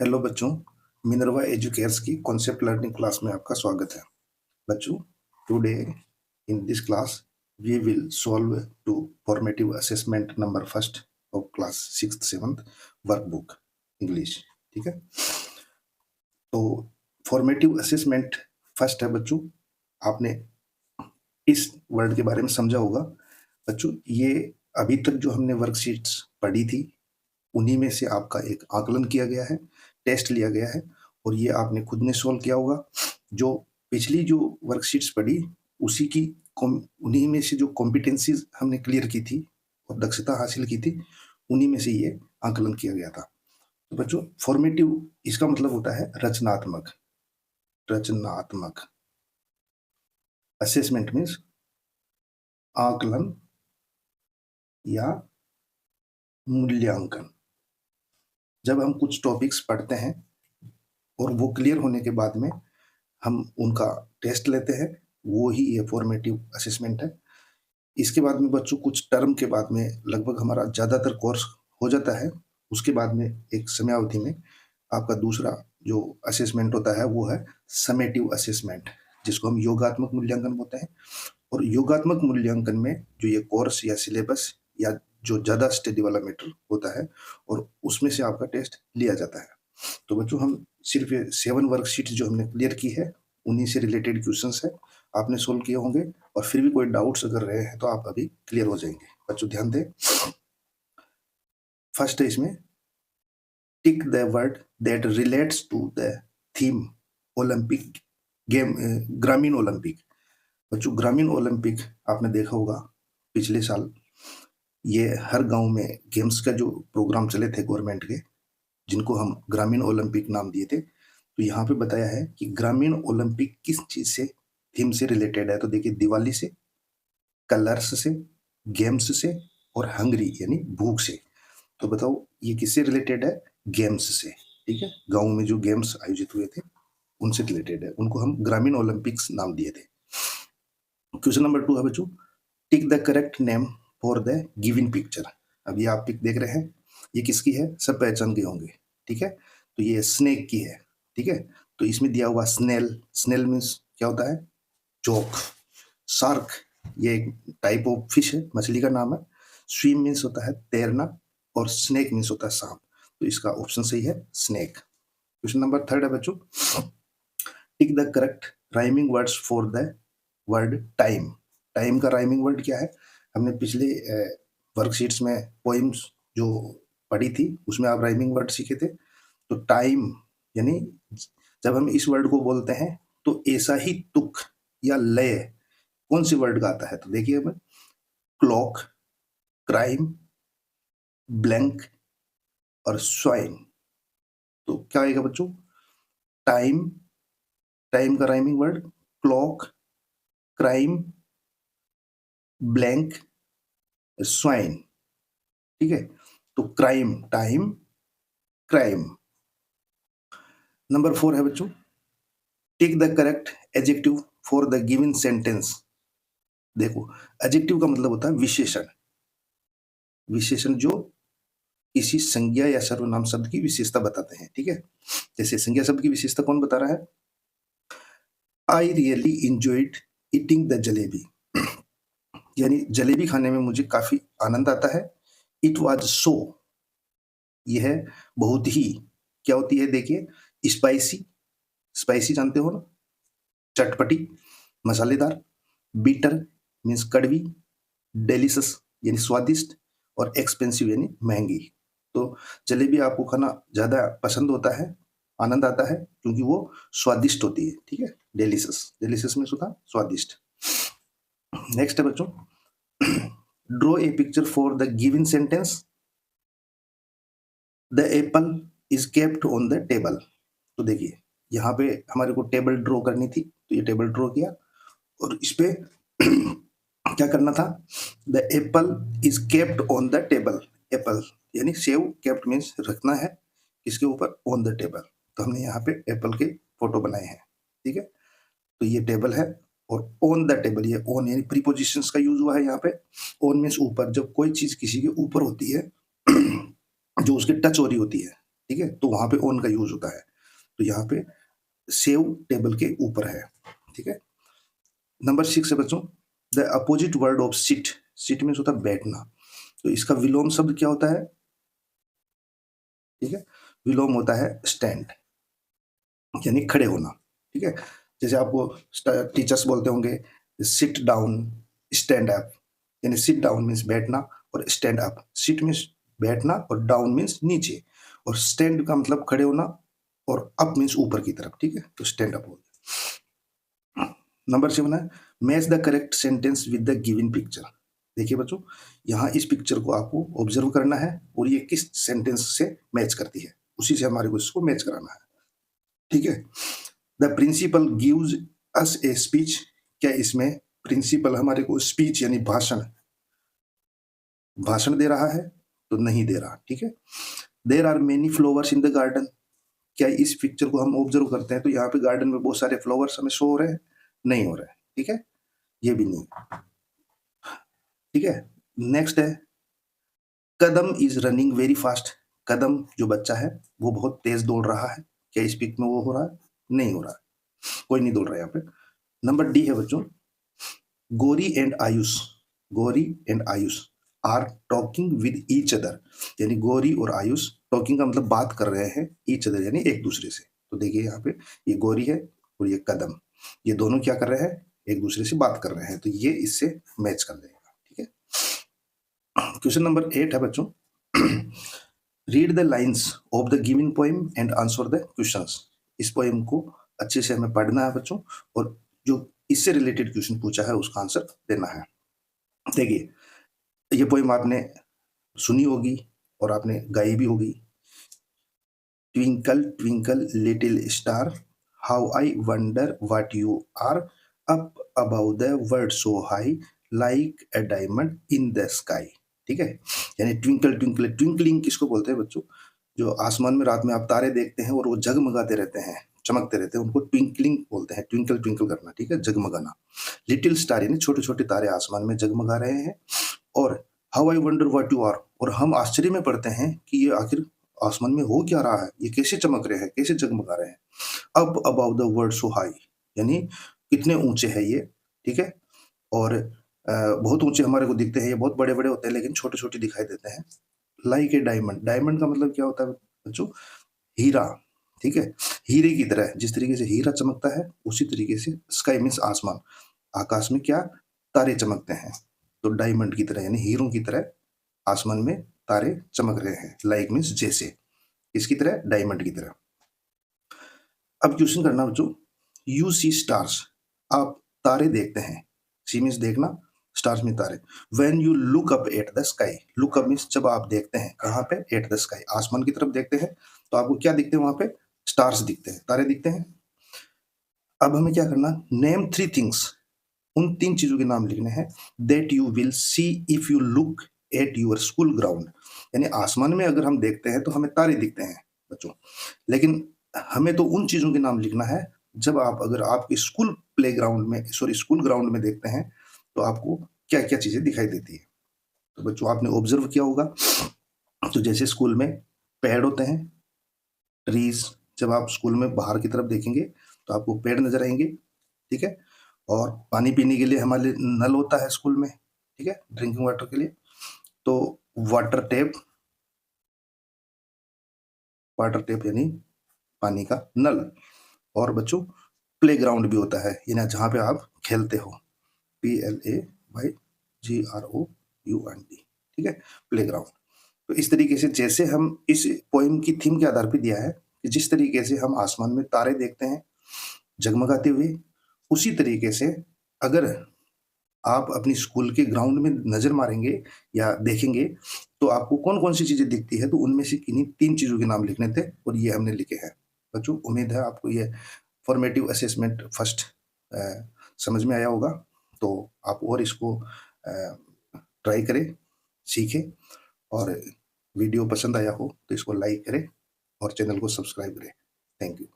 Hello बच्चों, Minerva एजुकेयर्स की concept learning class में आपका स्वागत है। बच्चों, today in this class we will solve two formative assessment number first of class sixth seventh workbook English. ठीक है, तो फॉर्मेटिव असेसमेंट फर्स्ट है बच्चों। आपने इस वर्ड के बारे में समझा होगा। बच्चों, ये अभी तक जो हमने वर्कशीट्स पढ़ी थी उन्हीं में से आपका एक आकलन किया गया है, टेस्ट लिया गया है और ये आपने खुद ने सॉल्व किया होगा। जो पिछली जो वर्कशीट्स पढ़ी उसी की उन्हीं में से जो कॉम्पिटेंसीज हमने क्लियर की थी और दक्षता हासिल की थी, उन्हीं में से ये आकलन किया गया था। तो बच्चों, फॉर्मेटिव इसका मतलब होता है रचनात्मक। रचनात्मक असेसमेंट मीन्स आकलन या मूल्यांकन। जब हम कुछ टॉपिक्स पढ़ते हैं और वो क्लियर होने के बाद में हम उनका टेस्ट लेते हैं, वो ही ये फॉर्मेटिव असेसमेंट है। इसके बाद में बच्चों कुछ टर्म के बाद में लगभग हमारा ज़्यादातर कोर्स हो जाता है। उसके बाद में एक समयावधि में आपका दूसरा जो असेसमेंट होता है वो है समेटिव असेसमेंट, जिसको हम योगात्मक मूल्यांकन बोलते हैं। और योगात्मक मूल्यांकन में जो ये कोर्स या सिलेबस या जो ज़्यादा स्टडी वाला मैटर होता है और उसमें से आपका टेस्ट लिया जाता है। तो बच्चों, हम सिर्फ ये 7 वर्कशीट जो हमने क्लियर की है उन्हीं से रिलेटेड क्वेश्चंस है, आपने सोल्व किए होंगे। और फिर भी कोई डाउट्स अगर रहे हैं तो आप अभी क्लियर हो जाएंगे। बच्चों ध्यान दें, फर्स्ट है इसमें tick the word that relates to the theme Olympic game, ग्रामीण ओलंपिक। बच्चों, ग्रामीण ओलंपिक आपने देखा होगा पिछले साल ये हर गांव में गेम्स का जो प्रोग्राम चले थे गवर्नमेंट के, जिनको हम ग्रामीण ओलंपिक नाम दिए थे। तो यहाँ पे बताया है कि ग्रामीण ओलंपिक किस चीज से थीम से रिलेटेड है। तो देखिए, दिवाली से, कलर्स से, गेम्स से और हंगरी यानी भूख से। तो बताओ ये किससे रिलेटेड है? गेम्स से। ठीक है, गांव में जो गेम्स आयोजित हुए थे उनसे रिलेटेड है, उनको हम ग्रामीण ओलंपिक्स नाम दिए थे। क्वेश्चन नंबर 2 है बच्चों, tick the correct name for the given picture. अब ये आप पिक देख रहे हैं, ये किसकी है? सब पहचान गए होंगे। ठीक है, तो ये स्नेक की है। ठीक है, तो इसमें दिया हुआ स्नेल, स्नेल मीन्स क्या होता है? जोक। शार्क, ये एक टाइप ऑफ फिश है, मछली का नाम है। स्विम मीन्स होता है तैरना और स्नेक मीन्स होता है सांप। तो इसका ऑप्शन सही है स्नेक। क्वेश्चन नंबर 3 है बच्चों, tick the correct rhyming words for the word time. Time का राइमिंग वर्ड क्या है? हमने पिछले वर्कशीट्स में पोइम्स जो पढ़ी थी उसमें आप राइमिंग वर्ड सीखे थे। तो टाइम यानी जब हम इस वर्ड को बोलते हैं तो ऐसा ही तुक या लय कौन सी वर्ड का आता है? तो देखिए हमें क्लॉक, क्राइम, ब्लैंक और स्वाइन। तो क्या आएगा बच्चों? टाइम, टाइम का rhyming word clock, crime, blank, swine. ठीक है, तो क्राइम, टाइम, क्राइम। नंबर 4 है बच्चों, take the correct adjective for the given sentence. देखो, एडजेक्टिव का मतलब होता है विशेषण। विशेषण जो किसी संज्ञा या सर्वनाम शब्द की विशेषता बताते हैं। ठीक है, जैसे संज्ञा शब्द की विशेषता कौन बता रहा है? I really enjoyed eating the jalebi, यानी जलेबी खाने में मुझे काफी आनंद आता है। इट वाज सो, यह बहुत ही क्या होती है? देखिए, स्पाइसी, स्पाइसी जानते हो ना, चटपटी, मसालेदार। बीटर मीन्स कड़वी, डेलिशियस यानी स्वादिष्ट और एक्सपेंसिव यानी महंगी। तो जलेबी आपको खाना ज्यादा पसंद होता है, आनंद आता है क्योंकि वो स्वादिष्ट होती है। ठीक है, डेलिशियस, डेलिशियस मीन्स होता है स्वादिष्ट। नेक्स्ट है बच्चों, draw a picture for the given sentence the Apple is kept on the table. तो देखिए, यहाँ पे हमारे को टेबल ड्रॉ करनी थी, तो ये टेबल ड्रॉ किया और इस पे क्या करना था? The Apple is kept on the table. Apple यानी सेव, केप्ट मीन्स रखना है, किसके ऊपर? On the table. तो हमने यहाँ पे एप्पल के फोटो बनाए हैं। ठीक है, तो ये टेबल है और ऑन द टेबल, ये ऑन यानी प्रीपोजिशंस का यूज हुआ है यहाँ पे। ऑन मीन्स ऊपर, जब कोई चीज किसी के ऊपर होती है जो उसके टच हो रही होती है, ठीक है, तो वहां पे ऑन का यूज होता है। तो यहाँ पे सेव टेबल के ऊपर है, ठीक है। नंबर 6 है बच्चों, the opposite word of sit, sit means होता है बैठना, तो इसका विलोम शब्द क्या होता है, ठीक है, विलोम होता है स्टैंड, यानी खड़े होना, ठीक है। जैसे आपको टीचर्स बोलते होंगे सिट डाउन, स्टैंड अप, यानी सिट डाउन मीन्स बैठना और स्टैंड अप, सिट मीन्स बैठना और डाउन मीन्स नीचे, और स्टैंड का मतलब खड़े होना और अप मीन्स ऊपर की तरफ, ठीक है, तो स्टैंड अप हो गया। नंबर 7 है, match the correct sentence with the given picture. देखिए बच्चों, यहाँ इस पिक्चर को आपको ऑब्जर्व करना है और ये किस सेंटेंस से मैच करती है, उसी से हमारे को इसको मैच कराना है, ठीक है। The principal gives us a speech, क्या इसमें प्रिंसिपल हमारे को स्पीच यानी भाषण भाषण दे रहा है, तो नहीं दे रहा, ठीक है। There are many flowers in the garden, क्या इस पिक्चर को हम ऑब्जर्व करते हैं तो यहाँ पे गार्डन में बहुत सारे फ्लावर्स हमें शो हो रहे हैं, नहीं हो रहे हैं, ठीक है, ये भी नहीं, ठीक है। नेक्स्ट है, कदम इज रनिंग वेरी फास्ट, कदम जो बच्चा है वो बहुत तेज दौड़ रहा है, क्या इस पिक में वो हो रहा है, नहीं हो रहा है, कोई नहीं दौड़ रहा है यहाँ पे। नंबर डी है बच्चों, गोरी and Ayush, Gauri and Ayush are talking with each other, यानी गोरी और आयुष टॉकिंग का मतलब बात कर रहे हैं, ईच अदर यानी एक दूसरे से, तो देखिए यहाँ पे ये गोरी है और ये कदम, ये दोनों क्या कर रहे हैं, एक दूसरे से बात कर रहे हैं, तो ये इससे मैच कर देगा, ठीक है। क्वेश्चन नंबर 8 है बच्चों, read the lines of the given poem and answer the questions, इस पोएम को अच्छे से हमें पढ़ना है बच्चों, और जो इससे रिलेटेड क्वेश्चन पूछा है उसका आंसर देना है। देखिए, ये पोएम आपने सुनी होगी और आपने गाई भी होगी, twinkle twinkle little star, how I wonder what you are, up above the world so high, like a diamond in the sky, ठीक है। यानी ट्विंकल ट्विंकल, ट्विंकलिंग किसको बोलते हैं बच्चों, जो आसमान में रात में आप तारे देखते हैं और वो जगमगाते रहते हैं, चमकते रहते हैं, उनको ट्विंकलिंग बोलते हैं, ट्विंकल ट्विंकल करना, ठीक है, जगमगाना। लिटिल स्टार यानी छोटे छोटे तारे आसमान में जगमगा रहे हैं, और how I wonder what you are, और हम आश्चर्य में पड़ते हैं कि ये आखिर आसमान में हो क्या रहा है, ये कैसे चमक रहे हैं, कैसे जगमगा रहे हैं। Up about the world so high, यानी कितने ऊंचे है ये, ठीक है, और बहुत ऊंचे हमारे को दिखते हैं, ये बहुत बड़े बड़े होते हैं लेकिन छोटे छोटे दिखाई देते हैं। लाइक ए डायमंड, डायमंड का मतलब क्या होता है बच्चों, हीरा, ठीक है, हीरे की तरह, जिस तरीके से हीरा चमकता है उसी तरीके से स्काई मीन्स आसमान, आकाश में क्या तारे चमकते हैं, तो डायमंड की तरह यानी हीरों की तरह आसमान में तारे चमक रहे हैं, लाइक मीन्स जैसे, इसकी तरह, डायमंड की तरह। अब क्वेश्चन करना बच्चों, यू सी स्टार्स, आप तारे देखते हैं, सी मीन्स देखना, स्टार्स में तारे, when you look up at the sky, look up means जब आप देखते हैं, कहाँ पे, एट द स्काई, आसमान की तरफ देखते हैं, तो आपको क्या दिखते हैं वहां पे, स्टार्स दिखते हैं, तारे दिखते हैं। अब हमें क्या करना, नेम 3 थिंग्स, उन 3 चीजों के नाम लिखने हैं, that you will see if you look at your school ground, यानी आसमान में अगर हम देखते हैं तो हमें तारे दिखते हैं बच्चों, लेकिन हमें तो उन चीजों के नाम लिखना है जब आप, अगर आप स्कूल प्ले ग्राउंड में, सॉरी स्कूल ग्राउंड में देखते हैं तो आपको क्या क्या चीजें दिखाई देती है। तो बच्चों आपने ऑब्जर्व किया होगा, तो जैसे स्कूल में पेड़ होते हैं, ट्रीज, जब आप स्कूल में बाहर की तरफ देखेंगे तो आपको पेड़ नजर आएंगे, ठीक है, और पानी पीने के लिए हमारे लिए नल होता है स्कूल में, ठीक है, ड्रिंकिंग वाटर के लिए, तो वाटर टैप, वाटर टैप यानी पानी का नल, और बच्चों प्ले ग्राउंड भी होता है, यानी जहाँ पे आप खेलते हो, PLAYGROUND, ठीक है, प्ले ग्राउंड। तो इस तरीके से जैसे हम इस पोएम की थीम के आधार पर दिया है कि जिस तरीके से हम आसमान में तारे देखते हैं जगमगाते हुए, उसी तरीके से अगर आप अपनी स्कूल के ग्राउंड में नजर मारेंगे या देखेंगे तो आपको कौन कौन सी चीजें दिखती है, तो उनमें से किन्हीं 3 चीजों के नाम लिखने थे और ये हमने लिखे हैं बच्चों। उम्मीद है आपको ये फॉर्मेटिव असेसमेंट फर्स्ट समझ में आया होगा, तो आप और इसको ट्राई करें, सीखें, और वीडियो पसंद आया हो तो इसको लाइक करें और चैनल को सब्सक्राइब करें। Thank you.